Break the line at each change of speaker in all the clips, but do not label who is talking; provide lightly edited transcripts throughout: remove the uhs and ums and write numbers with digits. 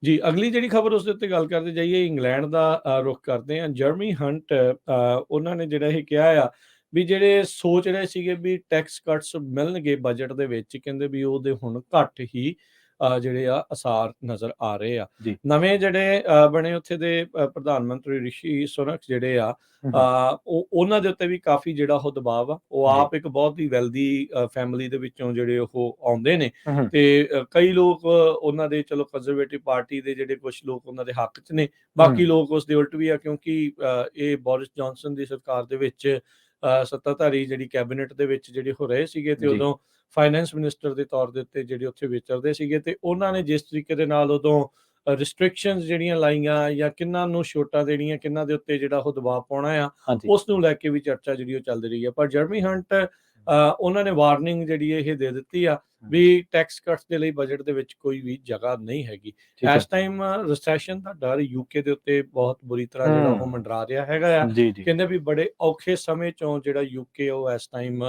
ਜੀ, ਅਗਲੀ ਜਿਹੜੀ ਖਬਰ ਉਸ ਦੇ ਉੱਤੇ ਗੱਲ ਕਰਦੇ ਜਾਈਏ, ਇੰਗਲੈਂਡ ਦਾ ਰੁਖ ਕਰਦੇ ਹਾਂ। ਜਰਮੀ ਹੰਟ ਉਹਨਾਂ ਨੇ ਜਿਹੜਾ ਇਹ ਕਿਹਾ ਆ ਵੀ ਜਿਹੜੇ ਸੋਚ ਰਹੇ ਸੀਗੇ ਵੀ ਟੈਕਸ ਕੱਟਸ ਮਿਲਣਗੇ ਬਜਟ ਦੇ ਵਿੱਚ, ਕਹਿੰਦੇ ਵੀ ਉਹਦੇ ਹੁਣ ਘੱਟ ਹੀ ਜਿਹੜੇ ਆ ਅਸਾਰ ਨਜ਼ਰ ਆ ਰਹੇ ਆ।
ਜੀ।
ਨਵੇਂ ਜਿਹੜੇ ਬਣੇ ਉੱਥੇ ਦੇ ਪ੍ਰਧਾਨ ਮੰਤਰੀ ਰਿਸ਼ੀ ਸੁਨਕ ਜਿਹੜੇ ਆ, ਉਹਨਾਂ ਦੇ ਉੱਤੇ ਵੀ ਕਾਫੀ ਜਿਹੜਾ ਉਹ ਦਬਾਅ ਆ। ਉਹ
ਜੀ।
ਆਪ ਇੱਕ ਬਹੁਤ ਹੀ ਵੈਲਦੀ ਫੈਮਿਲੀ ਦੇ ਵਿੱਚੋਂ ਜਿਹੜੇ ਉਹ ਆਉਂਦੇ ਨੇ,
ਹੂੰ।
ਤੇ ਕਈ ਲੋਕ ਉਹਨਾਂ ਦੇ ਚਲੋ ਕੰਜ਼ਰਵੇਟਿਵ ਪਾਰਟੀ ਦੇ ਜਿਹੜੇ ਕੁਝ ਲੋਕ ਉਹਨਾਂ ਦੇ ਹੱਕ 'ਚ ਨੇ, ਬਾਕੀ ਲੋਕ ਉਸ ਦੇ ਉਲਟ ਵੀ ਆ, ਕਿਉਂਕਿ ਇਹ ਬੋਰਿਸ ਜੌਨਸਨ ਦੀ ਸਰਕਾਰ ਦੇ ਵਿੱਚ ਸੱਤਾਧਾਰੀ ਜਿਹੜੀ ਕੈਬਨਿਟ ਦੇ ਵਿੱਚ ਜਿਹੜੇ ਹੋ ਰਹੇ ਸੀਗੇ, ਤੇ
ਜੀ।
ਉਦੋਂ ਫਾਈਨੈਂਸ ਮਿਨਿਸਟਰ ਦੇ ਤੌਰ ਦੇ ਉੱਤੇ ਜਿਹੜੇ ਉੱਥੇ ਵਿਚਰਦੇ ਸੀਗੇ, ਤੇ ਉਹਨਾਂ ਨੇ ਜਿਸ ਤਰੀਕੇ ਦੇ ਨਾਲ ਉਦੋਂ ਰਿਸਟ੍ਰਿਕਸ਼ਨਸ ਜਿਹੜੀਆਂ ਲਾਈਆਂ ਜਾਂ ਕਿਹਨਾਂ ਨੂੰ ਛੋਟਾਂ ਦੇਣੀਆਂ, ਕਿਹਨਾਂ ਦੇ ਉੱਤੇ ਜਿਹੜਾ ਉਹ ਦਬਾਅ ਪਾਉਣਾ ਆ,
ਹਾਂਜੀ।
ਉਸ ਨੂੰ ਲੈ ਕੇ ਵੀ ਚਰਚਾ ਜਿਹੜੀ ਉਹ ਚੱਲਦੀ ਰਹੀ ਹੈ। ਪਰ ਜਰਮੀ ਹੰਟ ਉਹਨਾਂ ਨੇ ਵਾਰਨਿੰਗ ਜਿਹੜੀ ਇਹ ਦੇ ਦਿੱਤੀ ਆ ਵੀ ਟੈਕਸ ਕੱਟਸ ਦੇ ਲਈ ਬਜਟ ਦੇ ਵਿੱਚ ਕੋਈ ਵੀ ਜਗ੍ਹਾ ਨਹੀਂ ਹੈਗੀ।
ਠੀਕ ਹੈ।
ਇਸ ਟਾਈਮ ਰਿਸੈਸ਼ਨ ਦਾ ਡਰ ਯੂਕੇ ਦੇ ਉੱਤੇ ਬਹੁਤ ਬੁਰੀ ਤਰ੍ਹਾਂ ਜਿਹੜਾ ਉਹ ਮੰਡਰਾ ਰਿਹਾ ਹੈਗਾ ਆ।
ਜੀ। ਜੀ।
ਕਹਿੰਦੇ ਵੀ ਬੜੇ ਔਖੇ ਸਮੇਂ ਚੋਂ ਜਿਹੜਾ ਯੂਕੇ ਉਹ ਇਸ ਟਾਈਮ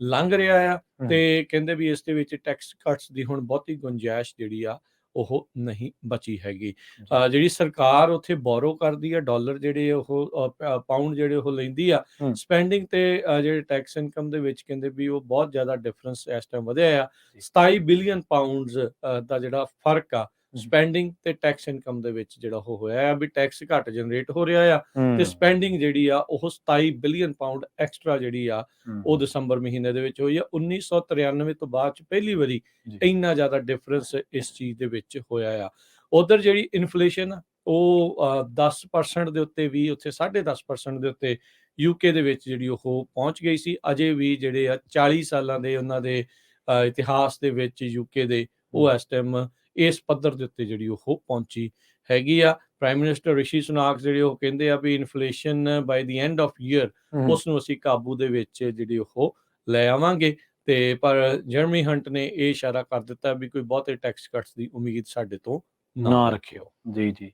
ਲੰਘ ਰਿਹਾ ਆ, ਤੇ ਕਹਿੰਦੇ ਵੀ ਇਸ ਦੇ ਵਿੱਚ ਟੈਕਸ ਕੱਟਸ ਦੀ ਹੁਣ ਬਹੁਤੀ ਗੁੰਜਾਇਸ਼ ਜਿਹੜੀ ਆ ਉਹ ਨਹੀਂ ਬਚੀ ਹੈਗੀ। ਜਿਹੜੀ ਸਰਕਾਰ ਉੱਥੇ ਬੋਰੋ ਕਰਦੀ ਆ, ਡਾਲਰ ਜਿਹੜੇ ਉਹ ਪਾਉਂਡ ਜਿਹੜੇ ਉਹ ਲੈਂਦੀ ਆ, ਸਪੈਂਡਿੰਗ ਤੇ ਜਿਹੜੇ ਟੈਕਸ ਇਨਕਮ ਦੇ ਵਿੱਚ ਕਹਿੰਦੇ ਵੀ ਉਹ ਬਹੁਤ ਜ਼ਿਆਦਾ ਡਿਫਰੈਂਸ ਇਸ ਟਾਈਮ ਵਧਿਆ ਆ। 27 ਬਿਲੀਅਨ ਪਾਉਂਡਸ ਦਾ ਜਿਹੜਾ ਫਰਕ ਆ ਸਪੈਂਡਿੰਗ ਤੇ ਟੈਕਸ ਇਨਕਮ ਦੇ ਵਿੱਚ ਜਿਹੜਾ ਉਹ ਹੋਇਆ ਆ, ਵੀ ਟੈਕਸ ਘੱਟ ਜਨਰੇਟ ਹੋ ਰਿਹਾ ਆ, ਤੇ ਸਪੈਂਡਿੰਗ ਜਿਹੜੀ ਆ ਉਹ 27 ਬਿਲੀਅਨ ਪਾਉਂਡ ਐਕਸਟਰਾ ਜਿਹੜੀ ਆ ਉਹ ਦਸੰਬਰ ਮਹੀਨੇ ਦੇ ਵਿੱਚ ਹੋਈ ਆ। 1993 ਤੋਂ ਬਾਅਦ ਚ ਪਹਿਲੀ ਵਾਰੀ ਇੰਨਾ ਜ਼ਿਆਦਾ ਡਿਫਰੈਂਸ ਇਸ ਚੀਜ਼ ਦੇ ਵਿੱਚ ਹੋਇਆ ਆ। ਉਧਰ ਜਿਹੜੀ ਇਨਫਲੇਸ਼ਨ ਉਹ 10% ਦੇ ਉੱਤੇ ਵੀ, ਉੱਥੇ 10.5% ਦੇ ਉੱਤੇ ਯੂਕੇ ਦੇ ਵਿੱਚ ਜਿਹੜੀ ਉਹ ਪਹੁੰਚ ਗਈ ਸੀ। ਅਜੇ ਵੀ ਜਿਹੜੇ ਆ 40 ਸਾਲਾਂ ਦੇ ਉਹਨਾਂ ਦੇ ਇਤਿਹਾਸ ਦੇ ਵਿੱਚ ਯੂਕੇ ਦੇ, ਉਹ ਇਸ ਟਾਈਮ ਇਸ ਪੱਧਰ ਦੇ ਉੱਤੇ ਜਿਹੜੀ ਉਹ ਪਹੁੰਚੀ ਹੈਗੀ ਆ। ਪ੍ਰਾਈਮ ਮਿਨਿਸਟਰ ਰਿਸ਼ੀ ਸੁਨਾਕ ਜਿਹੜੇ ਉਹ ਕਹਿੰਦੇ ਆ ਵੀ inflation by the end of year ਉਸ ਨੂੰ ਅਸੀਂ ਕਾਬੂ ਦੇ ਵਿੱਚ ਜਿਹੜੀ ਉਹ ਲੈ ਆਵਾਂਗੇ। ਤੇ ਪਰ ਜਰਮੀ ਹੰਟ ਨੇ ਇਹ ਇਸ਼ਾਰਾ ਕਰ ਦਿੱਤਾ ਵੀ ਕੋਈ ਬਹੁਤੇ ਟੈਕਸ ਕੱਟਸ ਦੀ ਉਮੀਦ ਸਾਡੇ ਤੋਂ ਨਾ ਰੱਖਿਓ।
ਜੀ।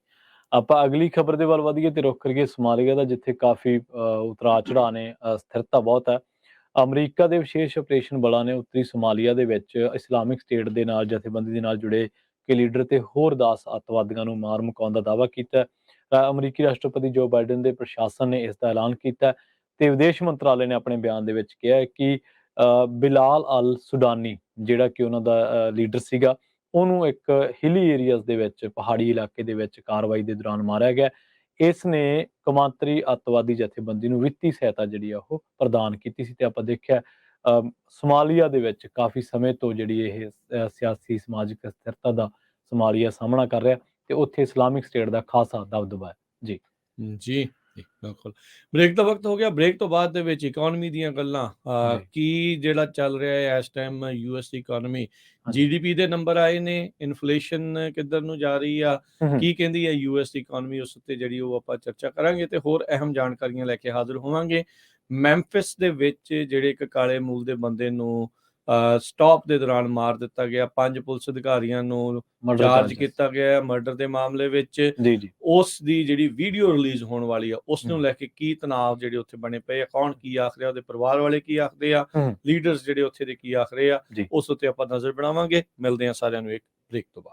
ਆਪਾਂ ਅਗਲੀ ਖਬਰ ਦੇ ਵੱਲ ਵਧੀਏ ਤੇ ਰੁਖ ਕਰੀਏ ਸੋਮਾਲੀਆ ਦਾ, ਜਿੱਥੇ ਕਾਫੀ ਉਤਰਾਅ ਚੜਾਅ ਨੇ, ਸਥਿਰਤਾ ਬਹੁਤ ਹੈ। ਅਮਰੀਕਾ ਦੇ ਵਿਸ਼ੇਸ਼ ਆਪਰੇਸ਼ਨ ਬਲਾਂ ਨੇ ਉੱਤਰੀ ਸੋਮਾਲੀਆ ਦੇ ਵਿੱਚ ਇਸਲਾਮਿਕ ਸਟੇਟ ਦੇ ਨਾਲ ਜਥੇਬੰਦੀ ਦੇ ਨਾਲ ਜੁੜੇ ਕਿ ਲੀਡਰ ਤੇ ਹੋਰ 10 ਅੱਤਵਾਦੀਆਂ ਨੂੰ ਮਾਰ ਮੁਕਾਉਣ ਦਾ ਦਾਅਵਾ ਕੀਤਾ। ਅਮਰੀਕੀ ਰਾਸ਼ਟਰਪਤੀ ਜੋ ਬਾਈਡਨ ਦੇ ਪ੍ਰਸ਼ਾਸਨ ਨੇ ਇਸ ਦਾ ਐਲਾਨ ਕੀਤਾ, ਤੇ ਵਿਦੇਸ਼ ਮੰਤਰਾਲੇ ਨੇ ਆਪਣੇ ਬਿਆਨ ਦੇ ਵਿੱਚ ਕਿਹਾ ਕਿ ਬਿਲਾਲ ਅਲ ਸੁਡਾਨੀ ਜਿਹੜਾ ਕਿ ਉਹਨਾਂ ਦਾ ਲੀਡਰ ਸੀਗਾ, ਉਹਨੂੰ ਇੱਕ ਹਿਲੀ ਏਰੀਆਜ਼ ਦੇ ਵਿੱਚ, ਪਹਾੜੀ ਇਲਾਕੇ ਦੇ ਵਿੱਚ ਕਾਰਵਾਈ ਦੇ ਦੌਰਾਨ ਮਾਰਿਆ ਗਿਆ। ਇਸ ਨੇ ਕੌਮਾਂਤਰੀ ਅੱਤਵਾਦੀ ਜਥੇਬੰਦੀ ਨੂੰ ਵਿੱਤੀ ਸਹਾਇਤਾ ਜਿਹੜੀ ਆ ਉਹ ਪ੍ਰਦਾਨ ਕੀਤੀ ਸੀ। ਤੇ ਆਪਾਂ ਦੇਖਿਆ ਸੋਮਾਲੀਆ ਦੇ ਵਿੱਚ ਕਾਫੀ ਸਮੇਂ ਤੋਂ ਜਿਹੜੀ ਇਹ ਸਿਆਸੀ ਸਮਾਜਿਕ ਸਥਿਰਤਾ ਦਾ ਸੋਮਾਲੀਆ ਸਾਹਮਣਾ ਕਰ ਰਿਹਾ, ਤੇ ਉੱਥੇ ਇਸਲਾਮਿਕ ਸਟੇਟ ਦਾ ਖਾਸਾ ਦਬਦਬਾ ਹੈ। ਜੀ
ਬਿਲਕੁਲ। ਬ੍ਰੇਕ ਦਾ ਵਕਤ ਹੋ ਗਿਆ। ਬ੍ਰੇਕ ਤੋਂ ਬਾਅਦ ਦੇ ਵਿੱਚ ਇਕਨੋਮੀ ਦੀਆਂ ਗੱਲਾਂ, ਕੀ ਜਿਹੜਾ ਚੱਲ ਰਿਹਾ ਹੈ ਇਸ ਟਾਈਮ ਯੂਐਸ ਇਕਨੋਮੀ, GDP ਦੇ ਨੰਬਰ ਆਏ ਨੇ, ਇਨਫਲੇਸ਼ਨ ਕਿੱਧਰ ਨੂੰ ਜਾ ਰਹੀ ਆ, ਕੀ ਕਹਿੰਦੀ ਹੈ ਯੂਐਸ ਇਕਨੋਮੀ, ਉਸ ਉੱਤੇ ਜਿਹੜੀ ਉਹ ਆਪਾਂ ਚਰਚਾ ਕਰਾਂਗੇ, ਤੇ ਹੋਰ ਅਹਿਮ ਜਾਣਕਾਰੀਆਂ ਲੈ ਕੇ ਹਾਜ਼ਰ ਹੋਵਾਂਗੇ। ਮੈਂਫਿਸ ਦੇ ਵਿੱਚ ਜਿਹੜੇ ਇੱਕ ਕਾਲੇ ਮੂਲ ਦੇ ਬੰਦੇ ਨੂੰ ਸਟਾਪ ਦੇ ਦੌਰਾਨ ਮਾਰ ਦਿੱਤਾ ਗਿਆ, 5 ਪੁਲਿਸ ਅਧਿਕਾਰੀਆਂ ਨੂੰ ਚਾਰਜ ਕੀਤਾ ਗਿਆ ਮਰਡਰ ਦੇ ਮਾਮਲੇ ਵਿੱਚ। ਉਸ ਦੀ ਜਿਹੜੀ ਵੀਡੀਓ ਰਿਲੀਜ਼ ਹੋਣ ਵਾਲੀ ਆ, ਉਸ ਨੂੰ ਲੈ ਕੇ ਕੀ ਤਣਾਅ ਜਿਹੜੇ ਉੱਥੇ ਬਣੇ ਪਏ ਆ, ਕੌਣ ਕੀ ਆਖ ਰਿਹਾ, ਉਹਦੇ ਪਰਿਵਾਰ ਵਾਲੇ ਕੀ ਆਖਦੇ ਆ, ਲੀਡਰਸ ਜਿਹੜੇ ਉੱਥੇ ਦੇ ਕੀ ਆਖ ਰਹੇ ਆ, ਉਸ ਉੱਤੇ ਆਪਾਂ ਨਜ਼ਰ ਬਣਾਵਾਂਗੇ। ਮਿਲਦੇ ਆ ਸਾਰਿਆਂ ਨੂੰ ਇੱਕ ਬ੍ਰੇਕ ਤੋਂ ਬਾਅਦ।